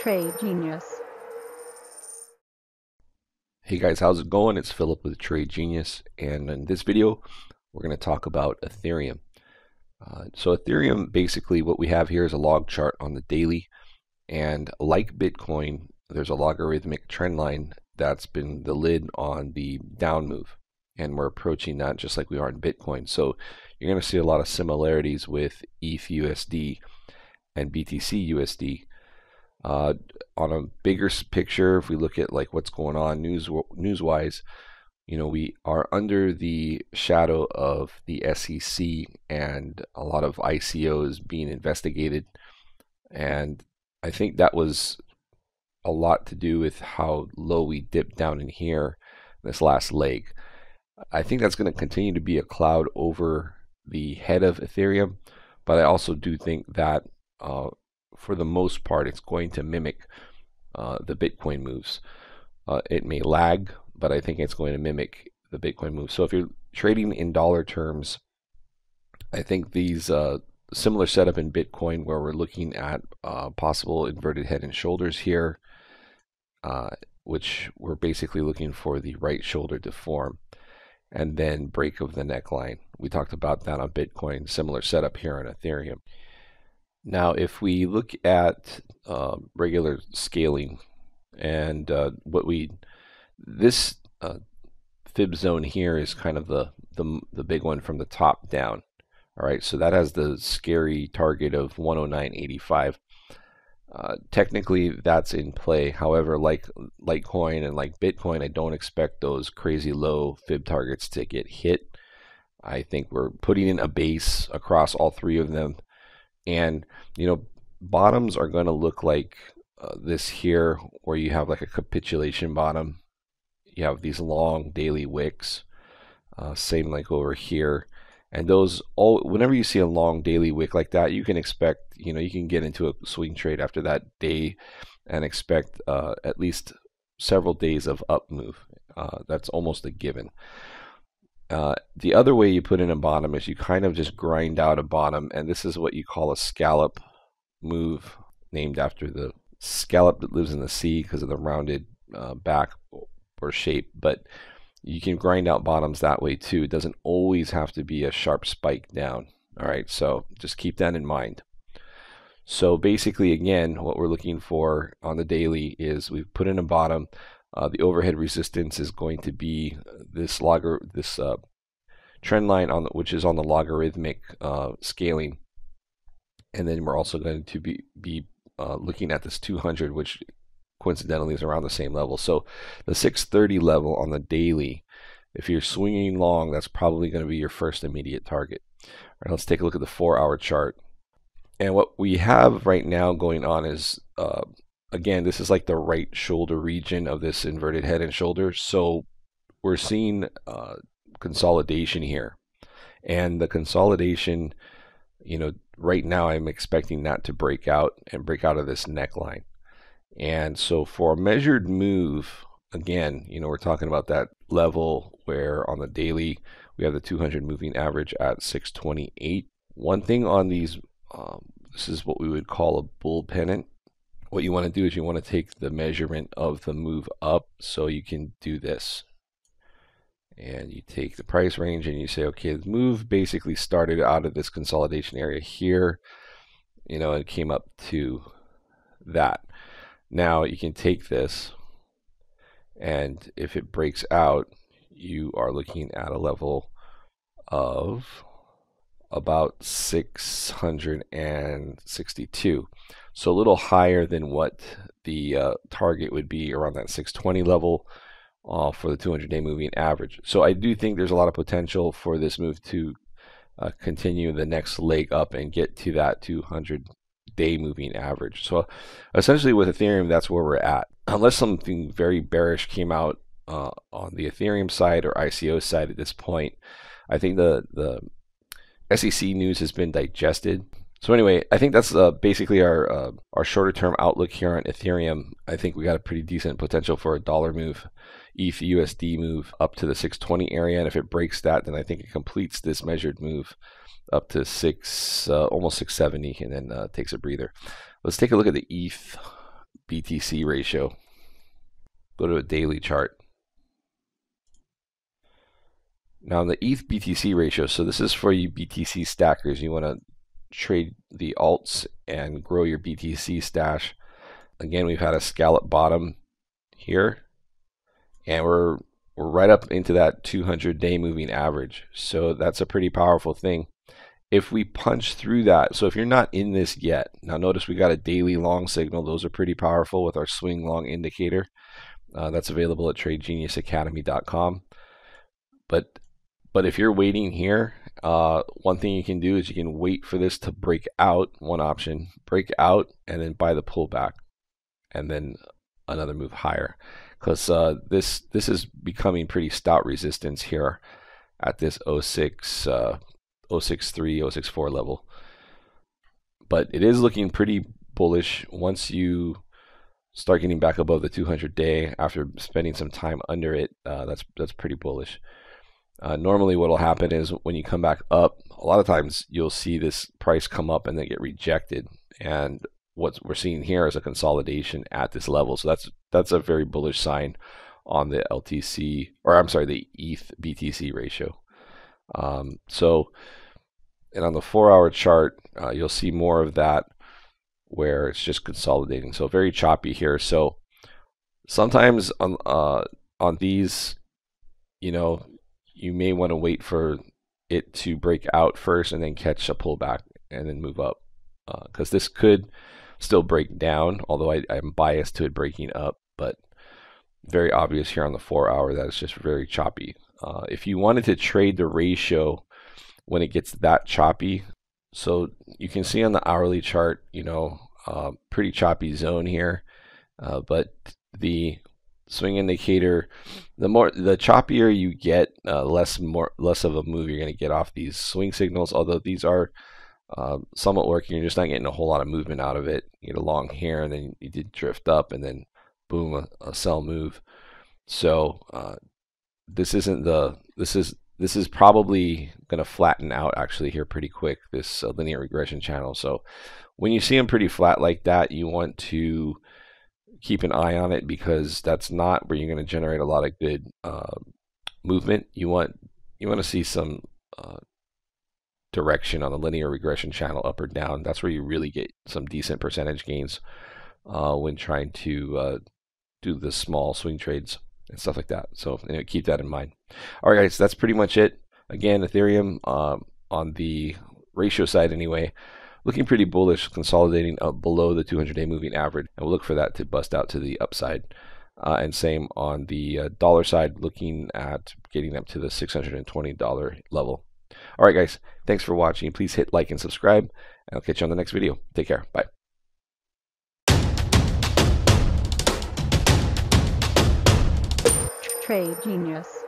Trade Genius. Hey guys, how's it going? It's Philip with Trade Genius, and in this video, we're going to talk about Ethereum. So Ethereum, basically what we have here is a log chart on the daily, and like Bitcoin, there's a logarithmic trend line that's been the lid on the down move, and we're approaching that just like we are in Bitcoin. So you're going to see a lot of similarities with ETH USD and BTC USD. On a bigger picture, if we look at like what's going on news-wise, we are under the shadow of the SEC and a lot of ICOs being investigated, and I think that was a lot to do with how low we dipped down in here this last leg. I think that's going to continue to be a cloud over the head of Ethereum, but I also do think that for the most part, it's going to mimic the Bitcoin moves. It may lag, but I think it's going to mimic the Bitcoin moves. So if you're trading in dollar terms, I think these similar setup in Bitcoin where we're looking at possible inverted head and shoulders here, which we're basically looking for the right shoulder to form, and then break of the neckline. We talked about that on Bitcoin, similar setup here on Ethereum. Now, if we look at regular scaling and this fib zone here is kind of the big one from the top down. All right, so that has the scary target of 109.85. Technically, that's in play. However, like Litecoin and like Bitcoin, I don't expect those crazy low fib targets to get hit. I think we're putting in a base across all three of them. And, bottoms are going to look like this here, where you have like a capitulation bottom. You have these long daily wicks, same like over here. And whenever you see a long daily wick like that, you can expect, you can get into a swing trade after that day and expect at least several days of up move. That's almost a given. The other way you put in a bottom is you kind of just grind out a bottom, and this is what you call a scallop move, named after the scallop that lives in the sea because of the rounded back or shape. But you can grind out bottoms that way too. It doesn't always have to be a sharp spike down. All right, so just keep that in mind. So basically, again, what we're looking for on the daily is we've put in a bottom. The overhead resistance is going to be this trend line which is on the logarithmic scaling, and then we're also going to be looking at this 200, which coincidentally is around the same level. So the 630 level on the daily, if you're swinging long, that's probably going to be your first immediate target. All right, let's take a look at the 4-hour chart. And what we have right now going on is again, this is like the right shoulder region of this inverted head and shoulders. So we're seeing consolidation here. And the consolidation, right now I'm expecting that to break out of this neckline. And so for a measured move, again, we're talking about that level where on the daily we have the 200 moving average at 628. One thing on these, this is what we would call a bull pennant. What you want to do is you want to take the measurement of the move up, so you can do this. And you take the price range and you say, okay, the move basically started out of this consolidation area here. It came up to that. Now you can take this, and if it breaks out, you are looking at a level of about 662. So a little higher than what the target would be, around that 620 level for the 200-day moving average. So I do think there's a lot of potential for this move to continue the next leg up and get to that 200-day moving average. So essentially with Ethereum, that's where we're at. Unless something very bearish came out on the Ethereum side or ICO side at this point, I think the SEC news has been digested. So anyway, I think that's basically our shorter term outlook here on Ethereum. I think we got a pretty decent potential for a dollar move, ETH USD move up to the 620 area, and if it breaks that, then I think it completes this measured move up to almost 670, and then takes a breather. Let's take a look at the ETH BTC ratio. Go to a daily chart. Now the ETH BTC ratio, so this is for you BTC stackers. You want to trade the alts and grow your BTC stash. Again, we've had a scallop bottom here, and we're right up into that 200-day moving average. So that's a pretty powerful thing. If we punch through that, so if you're not in this yet, now notice we got a daily long signal. Those are pretty powerful with our swing long indicator. That's available at tradegeniusacademy.com. But if you're waiting here, one thing you can do is you can wait for this to break out, one option, break out, and then buy the pullback, and then another move higher. Because this is becoming pretty stout resistance here at this 06, 063, 064 level. But it is looking pretty bullish once you start getting back above the 200-day after spending some time under it. That's pretty bullish. Normally what will happen is when you come back up, a lot of times you'll see this price come up and then get rejected, and what we're seeing here is a consolidation at this level. So that's a very bullish sign on the LTC, or I'm sorry, the ETH BTC ratio. And on the 4-hour chart, you'll see more of that where it's just consolidating. So very choppy here. So sometimes on these, you may want to wait for it to break out first and then catch a pullback and then move up, because this could still break down, although I'm biased to it breaking up. But very obvious here on the 4-hour that it's just very choppy. If you wanted to trade the ratio when it gets that choppy, so you can see on the hourly chart, pretty choppy zone here, but the swing indicator, the choppier you get, less of a move you're going to get off these swing signals. Although these are somewhat working, you're just not getting a whole lot of movement out of it. You get a long here, and then you did drift up, and then boom, a sell move. So this is probably going to flatten out actually here pretty quick, this linear regression channel. So when you see them pretty flat like that, you want to keep an eye on it, because that's not where you're going to generate a lot of good movement. You want to see some direction on the linear regression channel, up or down. That's where you really get some decent percentage gains when trying to do the small swing trades and stuff like that. So keep that in mind. All right, guys, that's pretty much it. Again, Ethereum on the ratio side anyway, looking pretty bullish, consolidating up below the 200-day moving average, and we'll look for that to bust out to the upside. And same on the dollar side, looking at getting up to the $620 level. All right, guys, thanks for watching. Please hit like and subscribe, and I'll catch you on the next video. Take care. Bye. Trade Genius.